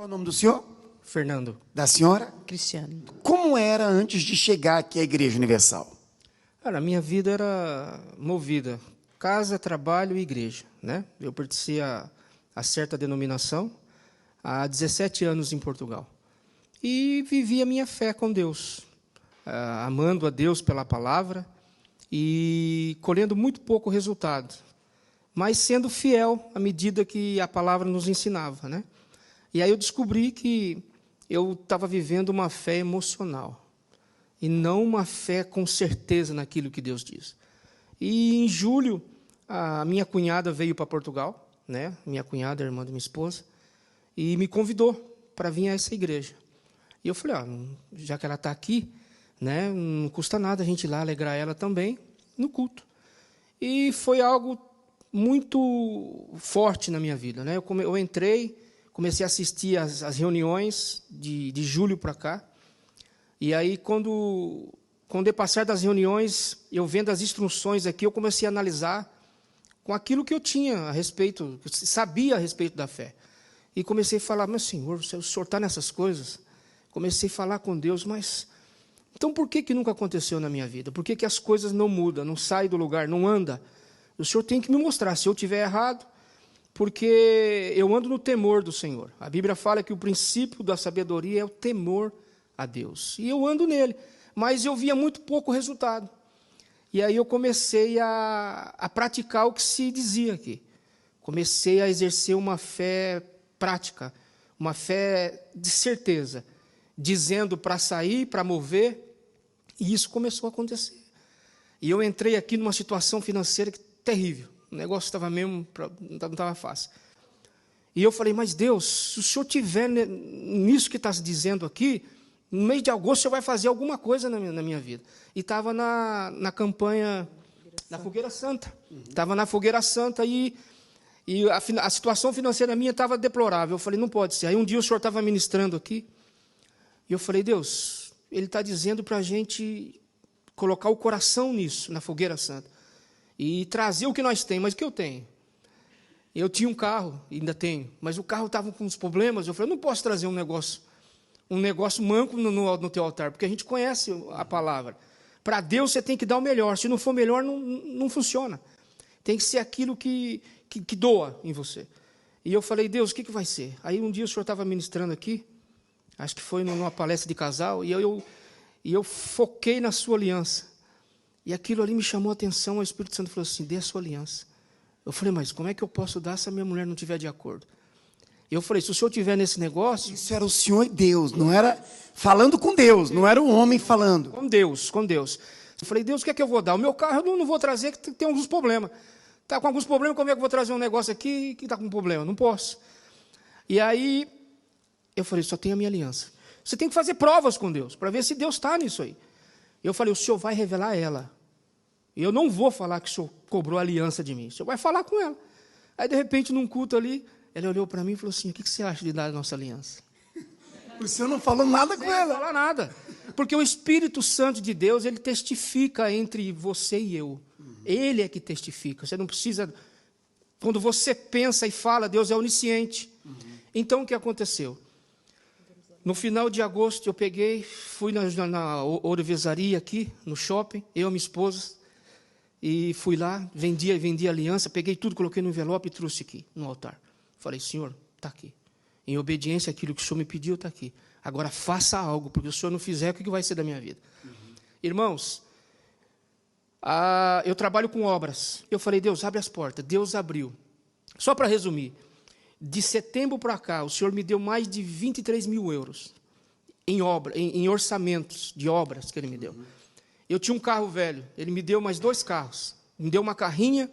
Qual é o nome do senhor? Fernando. Da senhora? Cristiano. Como era antes de chegar aqui à Igreja Universal? Cara, a minha vida era movida. Casa, trabalho e igreja, né? Eu pertencia a certa denominação há 17 anos em Portugal. E vivi a minha fé com Deus, amando a Deus pela palavra e colhendo muito pouco resultado, mas sendo fiel à medida que a palavra nos ensinava, né? E aí eu descobri que eu estava vivendo uma fé emocional e não uma fé com certeza naquilo que Deus diz. E em julho, a minha cunhada veio para Portugal, né? Minha cunhada, irmã da minha esposa, e me convidou para vir a essa igreja. E eu falei, já que ela está aqui, né, não custa nada a gente ir lá alegrar ela também no culto. E foi algo muito forte na minha vida, né? Eu entrei, comecei a assistir às reuniões de julho para cá. E aí, quando eu passar das reuniões, eu vendo as instruções aqui, eu comecei a analisar com aquilo que eu tinha a respeito, que eu sabia a respeito da fé. E comecei a falar, meu Senhor, o Senhor está nessas coisas? Comecei a falar com Deus, mas então por que nunca aconteceu na minha vida? Por que as coisas não mudam, não saem do lugar, não andam? O Senhor tem que me mostrar, se eu estiver errado, porque eu ando no temor do Senhor. A Bíblia fala que o princípio da sabedoria é o temor a Deus. E eu ando nele, mas eu via muito pouco resultado. E aí eu comecei a praticar o que se dizia aqui. Comecei a exercer uma fé prática, uma fé de certeza, dizendo para sair, para mover, e isso começou a acontecer. E eu entrei aqui numa situação financeira terrível. O negócio estava mesmo, não estava fácil. E eu falei, mas Deus, se o Senhor tiver nisso que está se dizendo aqui, no mês de agosto, o Senhor vai fazer alguma coisa na minha vida. E estava na campanha, na Fogueira Santa. Estava na Fogueira Santa e a situação financeira minha estava deplorável. Eu falei, não pode ser. Aí um dia o Senhor estava ministrando aqui, e eu falei, Deus, Ele está dizendo para a gente colocar o coração nisso, na Fogueira Santa, e trazer o que nós temos. Mas o que eu tenho? Eu tinha um carro, ainda tenho, mas o carro estava com uns problemas. Eu falei, eu não posso trazer um negócio manco no teu altar, porque a gente conhece a palavra. Para Deus você tem que dar o melhor. Se não for melhor, não funciona. Tem que ser aquilo que doa em você. E eu falei, Deus, o que vai ser? Aí um dia o Senhor estava ministrando aqui, acho que foi numa palestra de casal, e eu foquei na sua aliança. E aquilo ali me chamou a atenção, o Espírito Santo falou assim, dê a sua aliança. Eu falei, mas como é que eu posso dar se a minha mulher não estiver de acordo? Eu falei, se o senhor estiver nesse negócio... Isso era o senhor e Deus, não era falando com Deus, não era o homem falando. Com Deus, com Deus. Eu falei, Deus, o que é que eu vou dar? O meu carro eu não vou trazer, que tem alguns problemas. Está com alguns problemas, como é que eu vou trazer um negócio aqui que está com problema? Não posso. E aí, eu falei, só tem a minha aliança. Você tem que fazer provas com Deus, para ver se Deus está nisso aí. Eu falei, o senhor vai revelar ela. E eu não vou falar que o senhor cobrou a aliança de mim. O senhor vai falar com ela. Aí, de repente, num culto ali, ela olhou para mim e falou assim, o que você acha de dar a nossa aliança? O senhor não falou nada com ela. Não falou nada. Porque o Espírito Santo de Deus, ele testifica entre você e eu. Ele é que testifica. Você não precisa... Quando você pensa e fala, Deus é onisciente. Então, o que aconteceu? No final de agosto, eu peguei, fui na ourivesaria aqui, no shopping, eu e minha esposa, e fui lá, vendi a aliança, peguei tudo, coloquei no envelope e trouxe aqui, no altar. Falei, Senhor, está aqui. Em obediência àquilo que o Senhor me pediu, está aqui. Agora faça algo, porque se o Senhor não fizer, o que vai ser da minha vida? Irmãos, eu trabalho com obras. Eu falei, Deus, abre as portas. Deus abriu. Só para resumir, de setembro para cá, o Senhor me deu mais de 23 mil euros em orçamentos de obras que Ele me deu. Eu tinha um carro velho, Ele me deu mais 2 carros. Me deu uma carrinha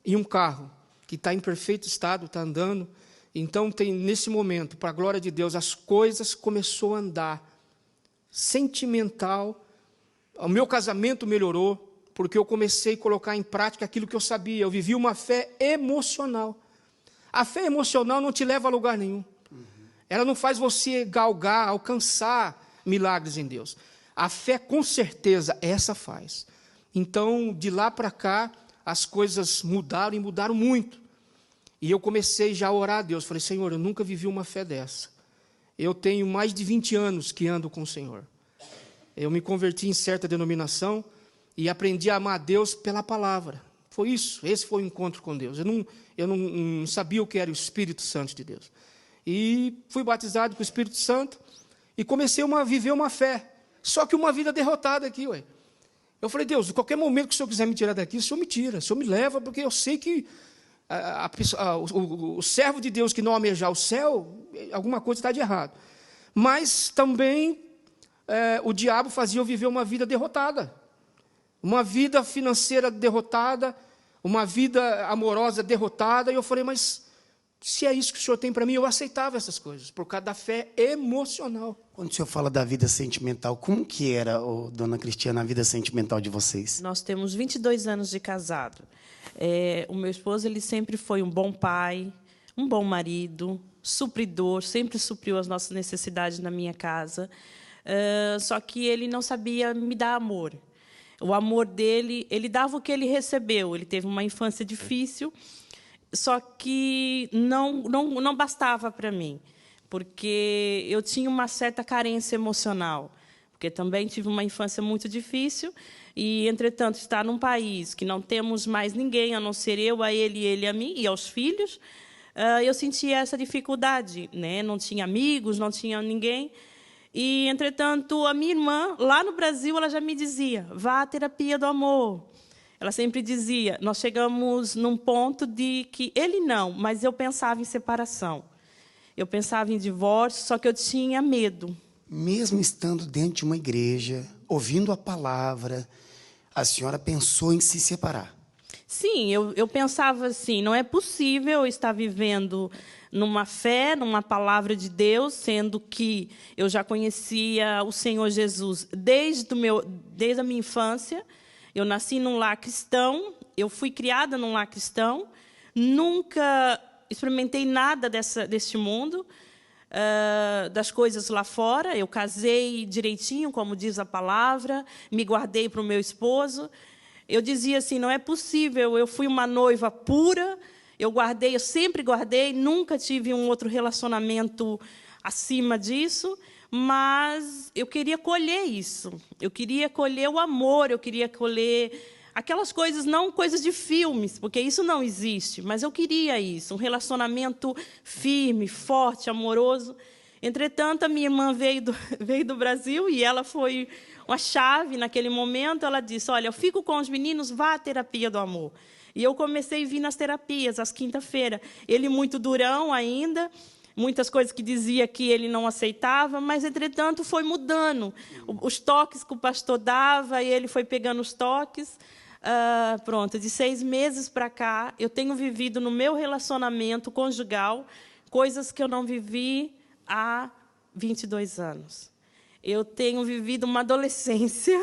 e um carro que está em perfeito estado, está andando. Então, nesse momento, para a glória de Deus, as coisas começaram a andar. Sentimental. O meu casamento melhorou, porque eu comecei a colocar em prática aquilo que eu sabia. Eu vivi uma fé emocional. A fé emocional não te leva a lugar nenhum. Ela não faz você galgar, alcançar milagres em Deus. A fé, com certeza, essa faz. Então, de lá para cá, as coisas mudaram e mudaram muito. E eu comecei já a orar a Deus. Falei, Senhor, eu nunca vivi uma fé dessa. eu tenho mais de 20 anos que ando com o Senhor. Eu me converti em certa denominação e aprendi a amar a Deus pela palavra. Foi isso, esse foi o encontro com Deus. Eu não sabia o que era o Espírito Santo de Deus. E fui batizado com o Espírito Santo e comecei a viver uma fé. Só que uma vida derrotada aqui, ué. Eu falei, Deus, em qualquer momento que o Senhor quiser me tirar daqui, o Senhor me tira, o Senhor me leva, porque eu sei que o servo de Deus que não almejar o céu, alguma coisa está de errado. Mas também o diabo fazia eu viver uma vida derrotada. Uma vida financeira derrotada, uma vida amorosa derrotada. E eu falei, mas se é isso que o Senhor tem para mim, eu aceitava essas coisas, por causa da fé emocional. Quando o senhor fala da vida sentimental, como que era, dona Cristiana, a vida sentimental de vocês? Nós temos 22 anos de casado. O meu esposo ele sempre foi um bom pai, um bom marido, supridor, sempre supriu as nossas necessidades na minha casa. Só que ele não sabia me dar amor. O amor dele, ele dava o que ele recebeu. Ele teve uma infância difícil, só que não bastava para mim, porque eu tinha uma certa carência emocional, porque também tive uma infância muito difícil, e, entretanto, estar num país que não temos mais ninguém, a não ser eu, a ele a mim, e aos filhos, eu sentia essa dificuldade, né? Não tinha amigos, não tinha ninguém. E, entretanto, a minha irmã, lá no Brasil, ela já me dizia, vá à terapia do amor. Ela sempre dizia, nós chegamos num ponto de que ele não, mas eu pensava em separação. Eu pensava em divórcio, só que eu tinha medo. Mesmo estando dentro de uma igreja, ouvindo a palavra, a senhora pensou em se separar? Sim, eu pensava assim, não é possível eu estar vivendo numa fé, numa palavra de Deus, sendo que eu já conhecia o Senhor Jesus desde a minha infância. Eu nasci num lar cristão, eu fui criada num lar cristão, nunca experimentei nada deste mundo, das coisas lá fora. Eu casei direitinho, como diz a palavra, me guardei para o meu esposo. Eu dizia assim, não é possível, eu fui uma noiva pura, eu sempre guardei, nunca tive um outro relacionamento acima disso, mas eu queria colher isso. Eu queria colher o amor, eu queria colher aquelas coisas, não coisas de filmes, porque isso não existe, mas eu queria isso, um relacionamento firme, forte, amoroso. Entretanto, a minha irmã veio do Brasil e ela foi uma chave naquele momento. Ela disse, olha, eu fico com os meninos, vá à terapia do amor. E eu comecei a vir nas terapias, às quinta-feira. Ele muito durão ainda, muitas coisas que dizia que ele não aceitava, mas, entretanto, foi mudando. Os toques que o pastor dava, e ele foi pegando os toques. Pronto, de 6 meses para cá, eu tenho vivido no meu relacionamento conjugal coisas que eu não vivi há 22 anos. Eu tenho vivido uma adolescência,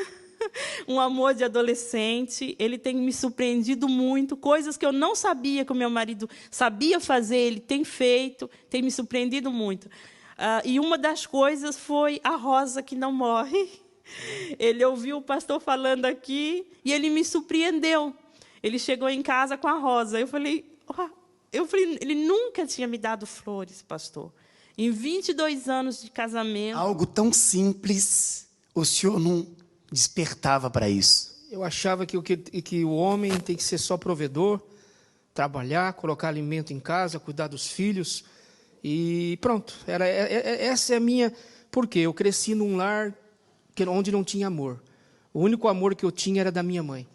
um amor de adolescente. Ele tem me surpreendido muito, coisas que eu não sabia que o meu marido sabia fazer, ele tem feito, tem me surpreendido muito. E uma das coisas foi a rosa que não morre. Ele ouviu o pastor falando aqui e ele me surpreendeu. Ele chegou em casa com a rosa. Eu falei, ele nunca tinha me dado flores, pastor. Em 22 anos de casamento. Algo tão simples, o senhor não despertava para isso? Eu achava que o homem tem que ser só provedor, trabalhar, colocar alimento em casa, cuidar dos filhos, e pronto. Essa é a minha... Por quê? Eu cresci num lar onde não tinha amor. O único amor que eu tinha era da minha mãe.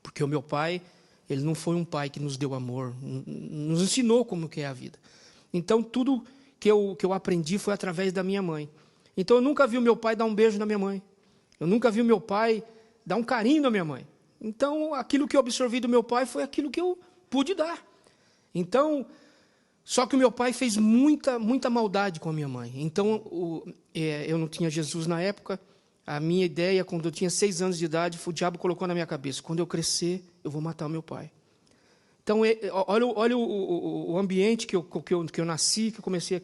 Porque o meu pai, ele não foi um pai que nos deu amor, nos ensinou como que é a vida. Então, tudo que eu aprendi foi através da minha mãe. Então, eu nunca vi o meu pai dar um beijo na minha mãe. Eu nunca vi o meu pai dar um carinho na minha mãe. Então, aquilo que eu absorvi do meu pai foi aquilo que eu pude dar. Então, só que o meu pai fez muita maldade com a minha mãe. Então, eu não tinha Jesus na época. A minha ideia, quando eu tinha 6 anos de idade, o diabo colocou na minha cabeça, quando eu crescer, eu vou matar o meu pai. Então, olha o ambiente que eu nasci, que eu comecei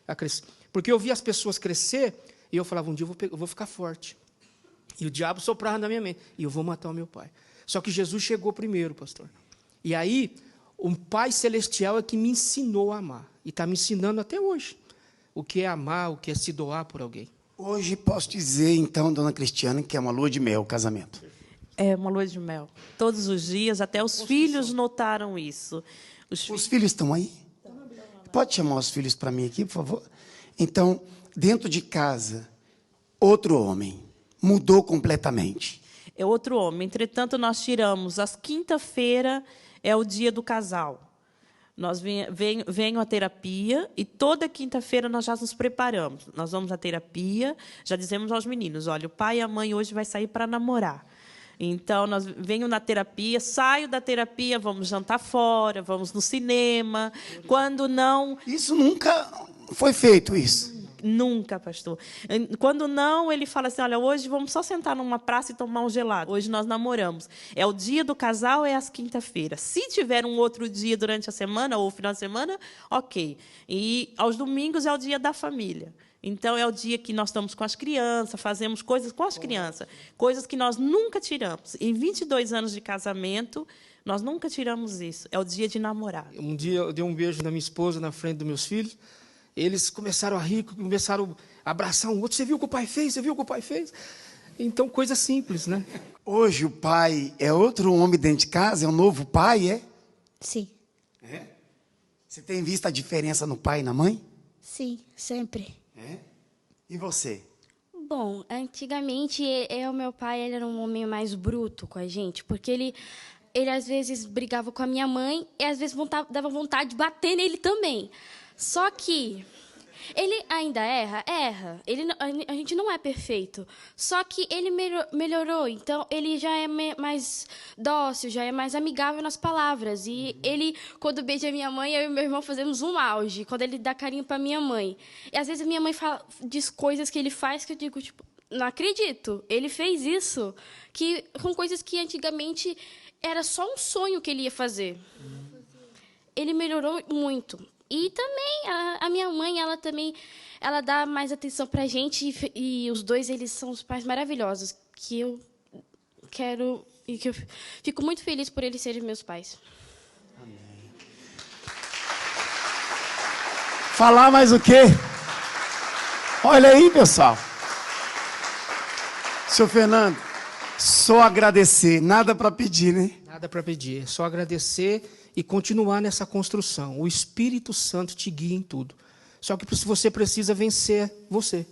a crescer. Porque eu via as pessoas crescer, e eu falava, um dia eu vou ficar forte. E o diabo soprava na minha mente, e eu vou matar o meu pai. Só que Jesus chegou primeiro, pastor. E aí, o Pai Celestial é que me ensinou a amar. E está me ensinando até hoje. o que é amar, o que é se doar por alguém. Hoje posso dizer, então, dona Cristiana, que é uma lua de mel o casamento. É uma lua de mel. Todos os dias, até os filhos notaram isso. Os filhos estão aí? Pode chamar os filhos para mim aqui, por favor? Então, dentro de casa, outro homem mudou completamente. É outro homem. Entretanto, nós tiramos as quinta-feira, é o dia do casal. Nós venho à terapia e toda quinta-feira nós já nos preparamos. Nós vamos à terapia, já dizemos aos meninos, olha, o pai e a mãe hoje vai sair para namorar. Então, nós venho na terapia, saio da terapia, vamos jantar fora, vamos no cinema. Quando não... Isso nunca foi feito, isso. Nunca, pastor. Quando não, ele fala assim, olha, hoje vamos só sentar numa praça e tomar um gelado. Hoje nós namoramos. É o dia do casal, é às quinta-feira. Se tiver um outro dia durante a semana ou final de semana, ok. E aos domingos é o dia da família. Então, é o dia que nós estamos com as crianças, fazemos coisas com as crianças, coisas que nós nunca tiramos. Em 22 anos de casamento, nós nunca tiramos isso. É o dia de namorar. Um dia eu dei um beijo na minha esposa, na frente dos meus filhos. Eles começaram a rir, começaram a abraçar um outro. Você viu o que o pai fez? Você viu o que o pai fez? Então, coisa simples, né? Hoje o pai é outro homem dentro de casa? É um novo pai, é? Sim, É? Você tem visto a diferença no pai e na mãe? sim, sempre. É? E você? Bom, antigamente o meu pai ele era um homem mais bruto com a gente, porque ele às vezes brigava com a minha mãe e às vezes dava vontade de bater nele também. Só que ele ainda erra. A gente não é perfeito. Só que ele melhorou, então ele já é mais dócil, já é mais amigável nas palavras. E ele, quando beija minha mãe, eu e meu irmão fazemos um auge, quando ele dá carinho para minha mãe. E às vezes a minha mãe diz coisas que ele faz que eu digo, tipo, não acredito, ele fez isso. Com coisas que antigamente era só um sonho que ele ia fazer. Ele melhorou muito. E também a minha mãe, ela dá mais atenção pra gente e os dois eles são os pais maravilhosos que eu quero e que eu fico muito feliz por eles serem meus pais. Falar mais o quê? Olha aí, pessoal. Seu Fernando, só agradecer, nada para pedir, né? Nada para pedir, é só agradecer e continuar nessa construção. O Espírito Santo te guia em tudo. Só que você precisa vencer você.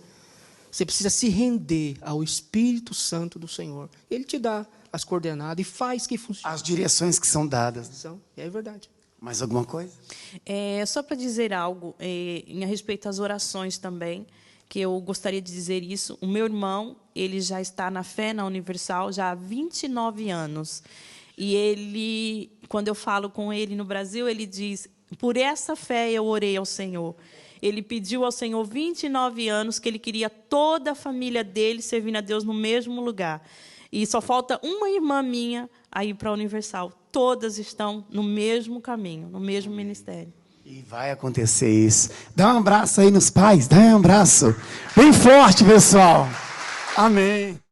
Você precisa se render ao Espírito Santo do Senhor. Ele te dá as coordenadas e faz que funcione. As direções que são dadas. É verdade. Mais alguma coisa? Só para dizer algo em respeito às orações também, que eu gostaria de dizer isso. O meu irmão, ele já está na fé na Universal já há 29 anos. E ele, quando eu falo com ele no Brasil, ele diz, por essa fé eu orei ao Senhor. Ele pediu ao Senhor 29 anos que ele queria toda a família dele servindo a Deus no mesmo lugar. E só falta uma irmã minha a ir para a Universal. Todas estão no mesmo caminho, no mesmo ministério. E vai acontecer isso. Dá um abraço aí nos pais, dá um abraço. Bem forte, pessoal. Amém.